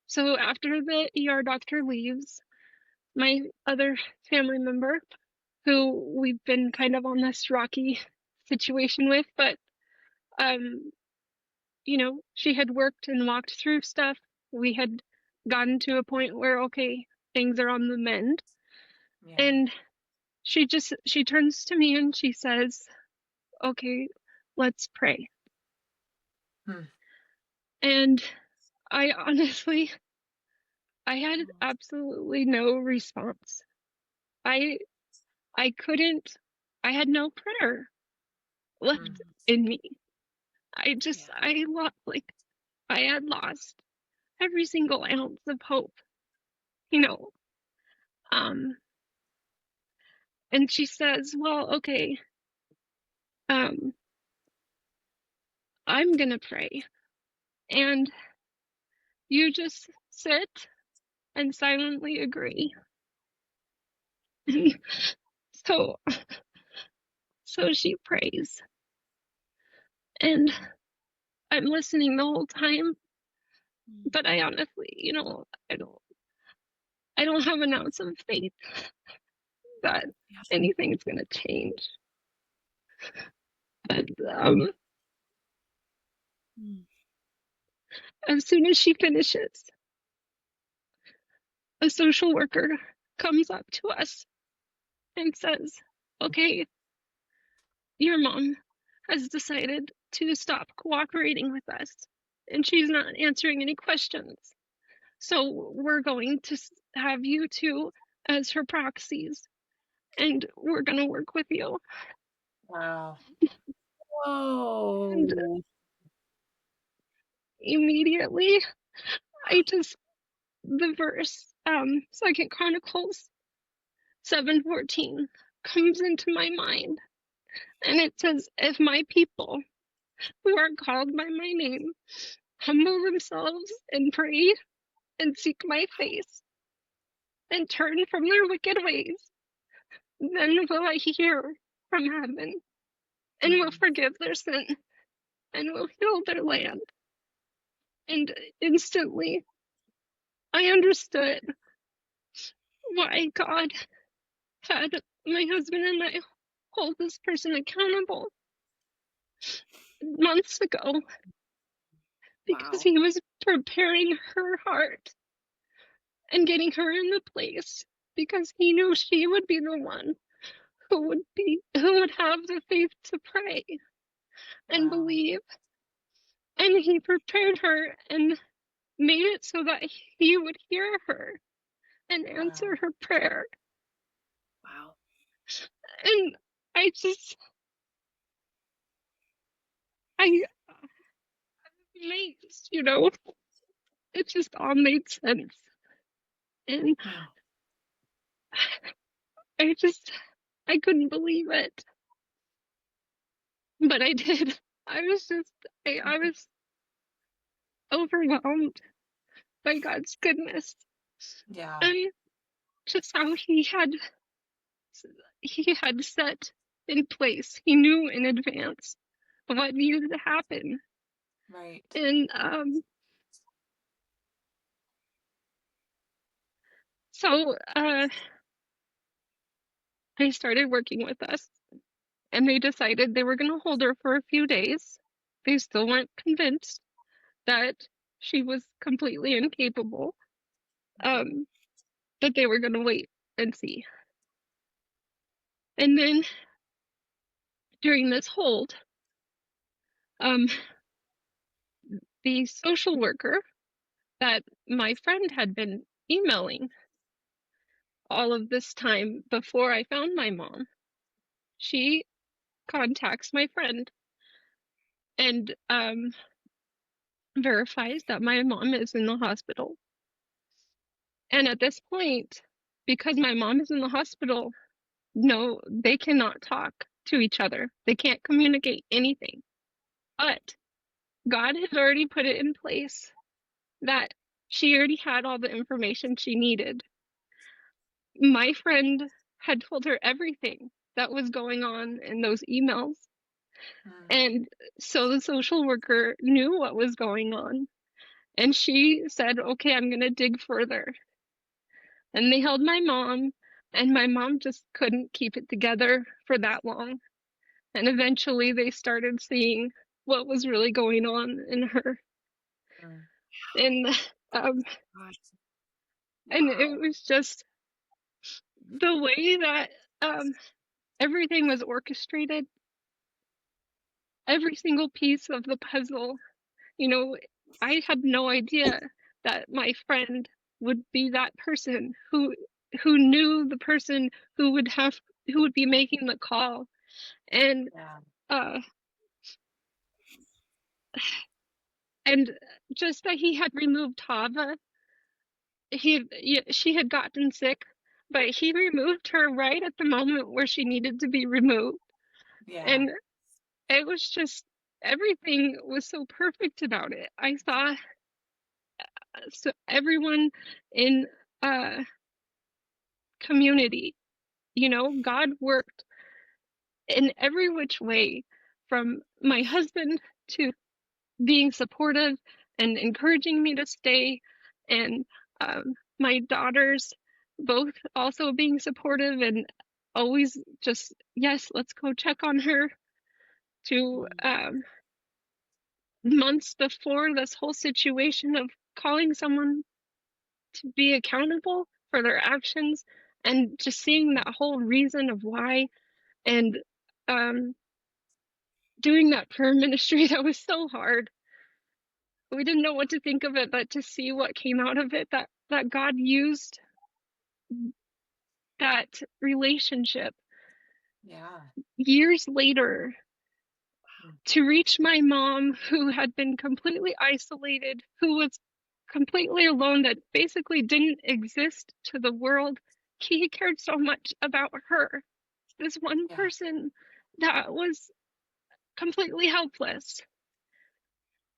so after the ER doctor leaves, my other family member, who we've been kind of on this rocky situation with, but you know, she had worked and walked through stuff. We had gotten to a point where, okay, things are on the mend. And she turns to me and she says, okay, let's pray. And I honestly, I had absolutely no response. I had no prayer left in me. I had lost every single ounce of hope, you know. And she says, well, okay, I'm gonna pray, and you just sit and silently agree. So she prays, and I'm listening the whole time, but I honestly, you know, I don't have an ounce of faith that anything's gonna change. But as soon as she finishes, a social worker comes up to us and says, okay, your mom has decided to stop cooperating with us, and she's not answering any questions. So we're going to have you two as her proxies, and we're going to work with you. Wow. And Whoa. immediately, the verse, 2 Chronicles 7:14 comes into my mind. And it says, if my people who are called by my name humble themselves and pray and seek my face and turn from their wicked ways, then will I hear from heaven and will forgive their sin and will heal their land. And instantly I understood why God had my husband and I hold this person accountable months ago, because Wow. he was preparing her heart and getting her in the place, because he knew she would be the one who would have the faith to pray and Wow. believe. And he prepared her and made it so that he would hear her and answer her prayer. Wow. And I amazed, it just all made sense. And I couldn't believe it, but I did. I was overwhelmed by God's goodness, Yeah. and just how he had set in place. He knew in advance what needed to happen. Right. And so they started working with us, and they decided they were going to hold her for a few days. They still weren't convinced that she was completely incapable, but they were going to wait and see. And then during this hold, the social worker that my friend had been emailing all of this time before I found my mom, she contacts my friend and verifies that my mom is in the hospital. And at this point, because my mom is in the hospital, no, they cannot talk to each other. They can't communicate anything. But God has already put it in place that she already had all the information she needed. My friend had told her everything that was going on in those emails. And so the social worker knew what was going on. And she said, okay, I'm going to dig further. And they held my mom, and my mom just couldn't keep it together for that long. And eventually they started seeing what was really going on in her. And and it was just the way that everything was orchestrated, every single piece of the puzzle. I had no idea that my friend would be that person who knew the person who would be making the call. And and just that he had removed Tava. She had gotten sick, but he removed her right at the moment where she needed to be removed. And it was just, everything was so perfect about it. I saw everyone in community, God worked in every which way, from my husband to being supportive and encouraging me to stay, and my daughters both also being supportive and always just, yes, let's go check on her, to months before this whole situation of calling someone to be accountable for their actions, and just seeing that whole reason of why, and doing that prayer ministry that was so hard. we didn't know what to think of it, but to see what came out of it, that God used that relationship Yeah. years later to reach my mom, who had been completely isolated, who was completely alone, that basically didn't exist to the world. He cared so much about her, this one Yeah. person that was completely helpless.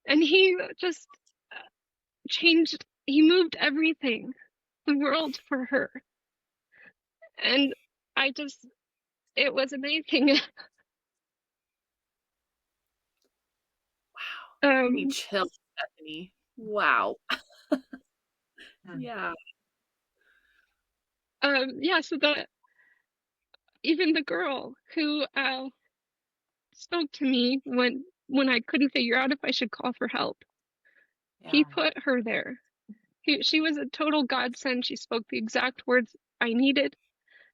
And he just changed, he moved everything, the world for her. And I just, it was amazing. Wow. Give me chills, Bethany. Wow. Yeah. Yeah, so even the girl who spoke to me when I couldn't figure out if I should call for help, he put her there. She was a total godsend. She spoke the exact words I needed.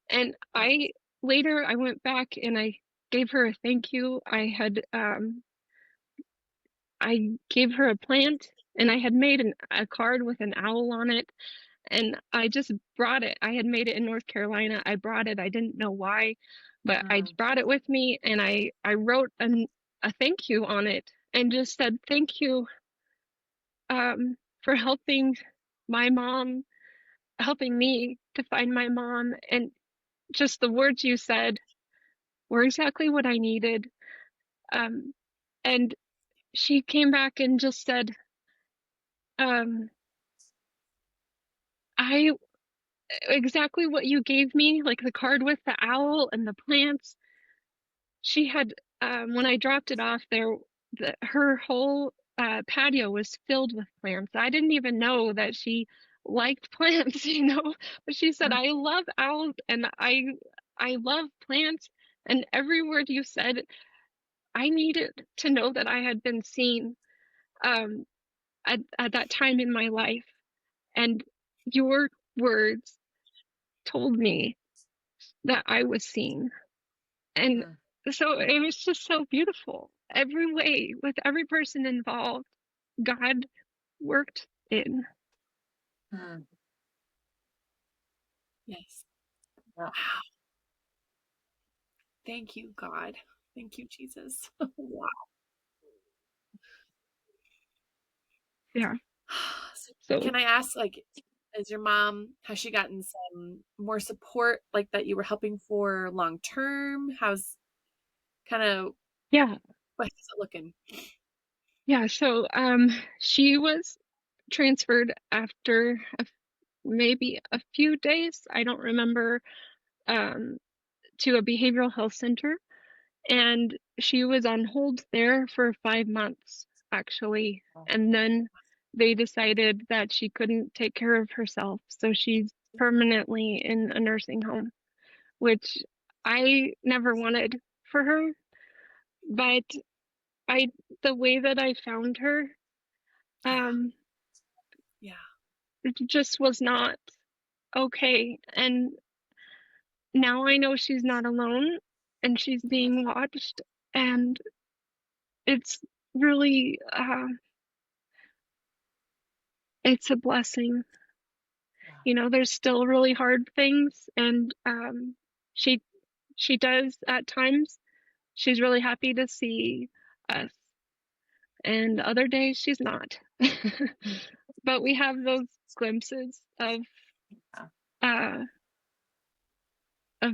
And I went back and I gave her a thank you. I gave her a plant, and I had made a card with an owl on it, and I just brought it. I had made it in North Carolina. I brought it. I didn't know why, but I brought it with me, and I wrote a thank you on it and just said thank you for helping my mom, helping me to find my mom. And just the words you said were exactly what I needed. And she came back and just said, I exactly what you gave me, like the card with the owl and the plants. She had, when I dropped it off there, her whole patio was filled with plants. I didn't even know that she liked plants, but she said, I love owls and I love plants. And every word you said, I needed to know that I had been seen um, at that time in my life. And your words told me that I was seen. And so it was just so beautiful. Every way, with every person involved, God worked in. Yes. Yeah. Wow. Thank you, God. Thank you, Jesus. Wow. Yeah. So can I ask, like, is your mom, has she gotten some more support, like, that you were helping for long term? How's kind of, Yeah. what's it looking? Yeah. So she was transferred after maybe a few days, I don't remember, to a behavioral health center. And she was on hold there for 5 months, actually. And then they decided that she couldn't take care of herself. So she's permanently in a nursing home, which I never wanted for her. But the way that I found her, Yeah. it just was not okay. And now I know she's not alone and she's being watched. And it's really, it's a blessing. There's still really hard things, and she does at times. She's really happy to see us, and other days she's not. But we have those glimpses uh, of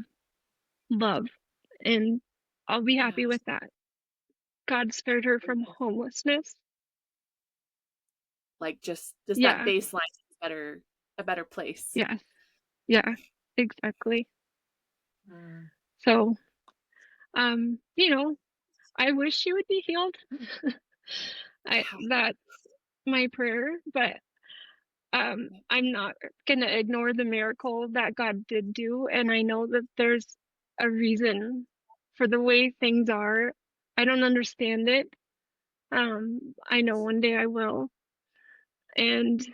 love, and I'll be happy with that. God spared her from homelessness. Like, just that baseline is a better place. Yeah, exactly. So, I wish she would be healed. That's my prayer, but I'm not gonna ignore the miracle that God did do, and I know that there's a reason for the way things are. I don't understand it. I know one day I will, and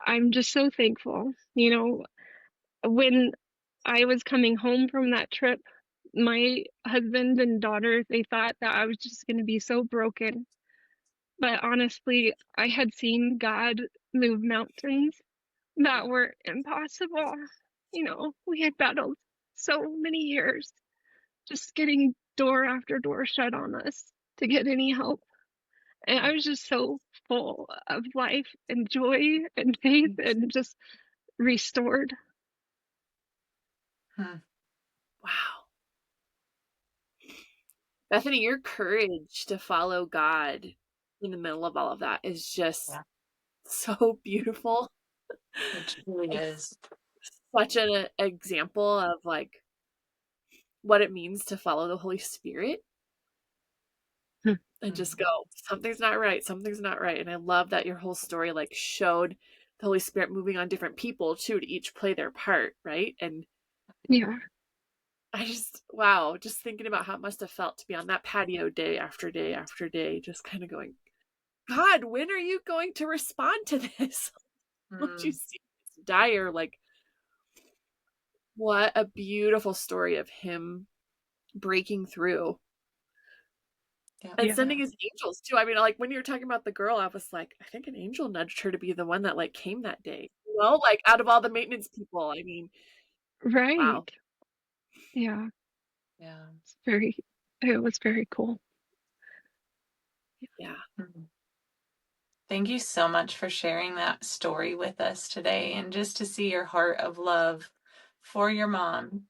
I'm just so thankful. When I was coming home from that trip, my husband and daughter, they thought that I was just gonna be so broken. But honestly, I had seen God move mountains that Yeah. were impossible. You know, we had battled so many years just getting door after door shut on us to get any help. And I was just so full of life and joy and faith and just restored. Hmm. Wow. Bethany, your courage to follow God in the middle of all of that is just Yeah. so beautiful. It truly It's is. such an example of like what it means to follow the Holy Spirit and just Mhm. go, something's not right, something's not right. And I love that your whole story like showed the Holy Spirit moving on different people too, to each play their part, right? And Yeah. I just, wow, just thinking about how it must have felt to be on that patio day after day after day, just kind of going, God, when are you going to respond to this? Don't you Mm. see it's dire? Like, what a beautiful story of him breaking through Yeah. and Yeah. sending his angels too. I mean, like when you were talking about the girl, I was like, I think an angel nudged her to be the one that like came that day. You know, like out of all the maintenance people. I mean, wow. Right. Yeah. Yeah. It was very cool. Yeah. Mhm. Thank you so much for sharing that story with us today, and just to see your heart of love for your mom.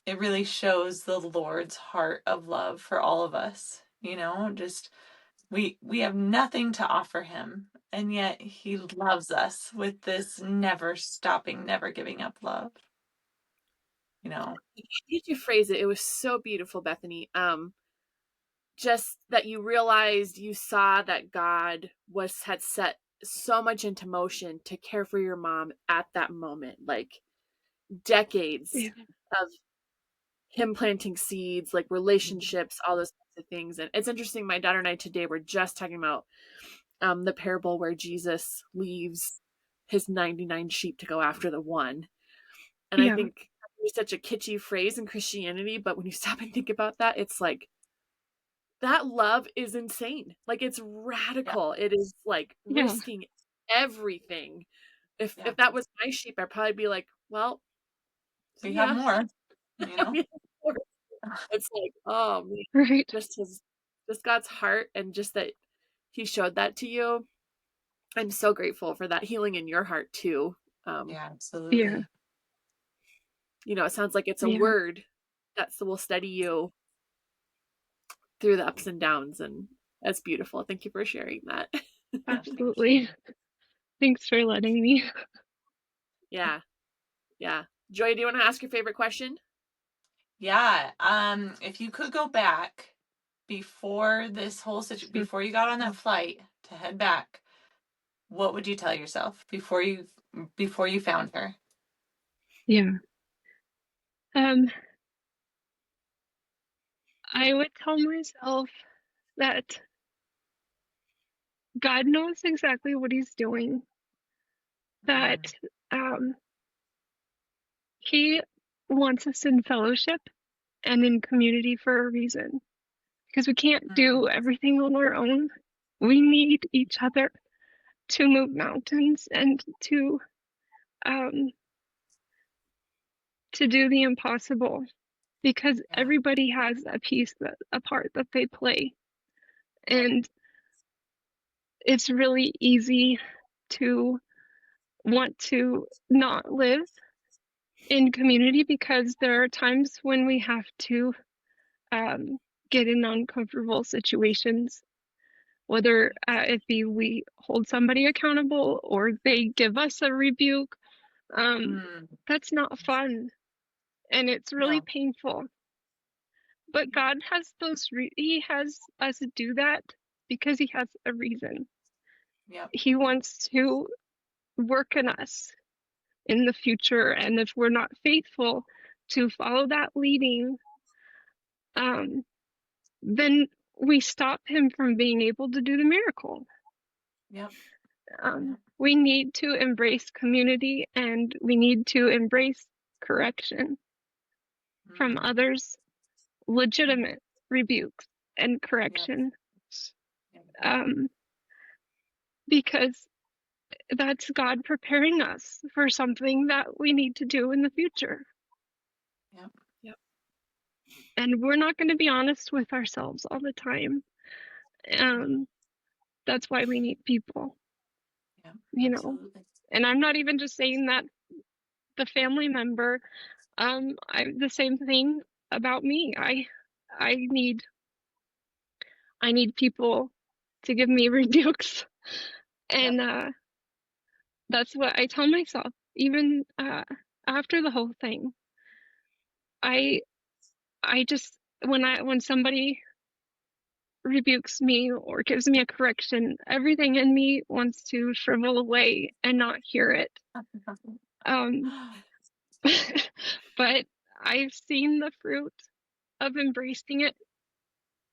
It really shows the Lord's heart of love for all of us. Just we have nothing to offer him, and yet he loves us with this never stopping, never giving up love. How did you phrase it? It was so beautiful, Bethany. Just that you realized you saw that God had set so much into motion to care for your mom at that moment, like decades Yeah. of him planting seeds, like relationships, all those kinds of things. And it's interesting, my daughter and I today were just talking about the parable where Jesus leaves his 99 sheep to go after the one. And I Yeah. think it's such a kitschy phrase in Christianity, but when you stop and think about that, it's like that love is insane. Like it's Yeah. radical. It is like Yeah. risking everything. Yeah. If that was my sheep, I'd probably be like, well, We see have ya. more, I mean, it's like, oh man, Right. just God's heart and just that he showed that to you. I'm so grateful for that healing in your heart too. Um, Yeah, Yeah. absolutely. it sounds like it's a Yeah. word that will steady you through the ups and downs, and that's beautiful. Thank you for sharing that. Yeah, thank Absolutely. you. Thanks for letting me. Yeah, yeah. Joy, do you want to ask your favorite question? Yeah, if you could go back before this whole situation, before you got on that flight to head back, what would you tell yourself before you found her? Yeah. Um, I would tell myself that God knows exactly what he's doing, that Mm, um, he wants us in fellowship and in community for a reason, because we can't mm, do everything on our own. We need each other to move mountains and um, to do the impossible, because yeah, everybody has a part that they play. yep, And it's really easy to want to not live in community because there are times when we have to um, get in uncomfortable situations, whether it be we hold somebody accountable or they give us a rebuke. Um, mm, that's not fun and it's really no, painful. But God has He has us do that because He has a reason. yep, He wants to work in us in the future. And if we're not faithful to follow that leading, um, then we stop him from being able to do the miracle. yep, yep, We need to embrace community and we need to embrace correction from mm, others, legitimate rebukes and yep, correction. yep. because that's God preparing us for something that we need to do in the future. Yep. Yep. And we're not going to be honest with ourselves all the time. That's why we need people, Yeah, you know. absolutely. And I'm not even just saying that the family member. I'm the same thing about me. I need people to give me rebukes, and that's what I tell myself. Even after the whole thing, I just when somebody rebukes me or gives me a correction, everything in me wants to shrivel away and not hear it. Um, but I've seen the fruit of embracing it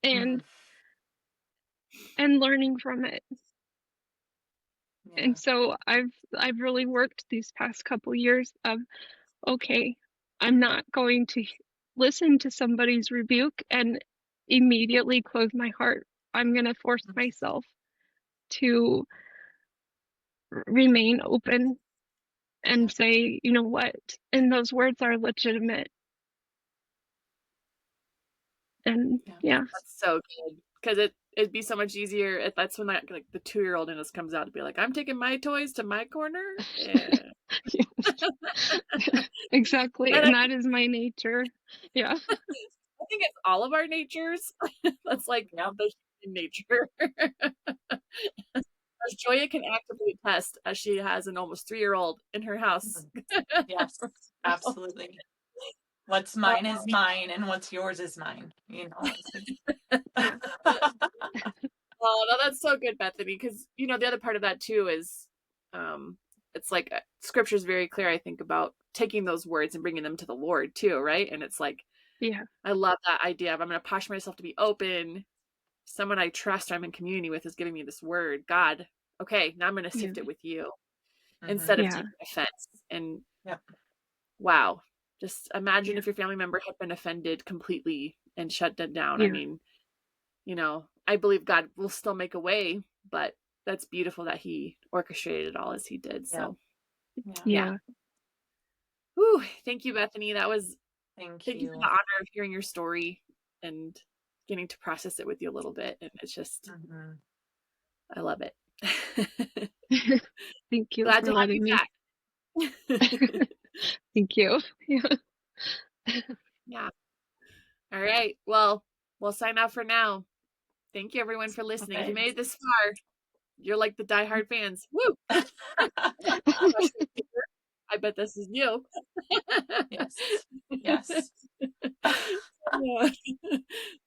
and learning from it. Yeah. And so I've really worked these past couple years of, okay, I'm not going to listen to somebody's rebuke and immediately close my heart. I'm going to force myself to remain open and say, you know what? And those words are legitimate. And yeah. That's so good. Because it'd be so much easier. That's when that, like, the 2-year-old in us comes out to be like, I'm taking my toys to my corner. Yeah. Exactly. And And that is my nature. Yeah. I think it's all of our natures. That's like the human nature. Joia can actively attest, as she has an almost 3-year-old in her house. Yes, absolutely. What's mine is mine, and what's yours is mine. You know. Yeah. Oh, no, that's so good, Bethany. Because the other part of that too is, it's like Scripture is very clear. I think about taking those words and bringing them to the Lord too, right? And it's like, Yeah. I love that idea of I'm going to posture myself to be open. Someone I trust or I'm in community with is giving me this word. God, okay, now I'm going to sift it with you instead of taking offense. And wow, just imagine if your family member had been offended completely and shut them down. I mean, I believe God will still make a way, but that's beautiful that he orchestrated it all as he did. So Yeah. Whew, thank you, Bethany. That was Thank you for the honor of hearing your story and getting to process it with you a little bit. And it's just I love it. Thank you Glad for to have letting you me. back. Thank you. Yeah. All right. Well, we'll sign out for now. Thank you, everyone, for listening. If you made it this far, you're like the diehard fans. Woo! I bet this is you. Yes.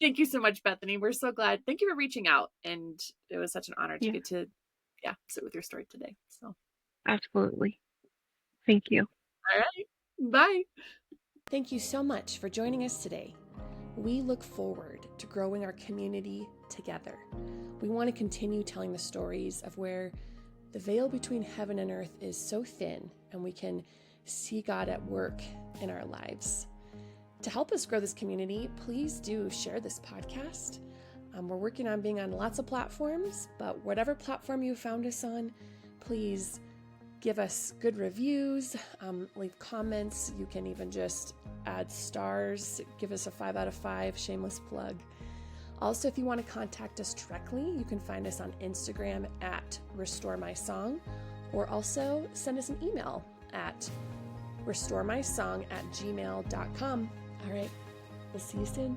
Thank you so much, Bethany. We're so glad. Thank you for reaching out. And it was such an honor to get to sit with your story today. So absolutely. Thank you. All right. Bye. Thank you so much for joining us today. We look forward to growing our community together. We want to continue telling the stories of where the veil between heaven and earth is so thin and we can see God at work in our lives. To help us grow this community, please do share this podcast. We're working on being on lots of platforms, but whatever platform you found us on, please give us good reviews, leave comments. You can even just add stars, give us a 5 out of 5, shameless plug. Also, if you want to contact us directly, you can find us on Instagram at RestoreMySong, or also send us an email at restoremysong@gmail.com. All right, we'll see you soon.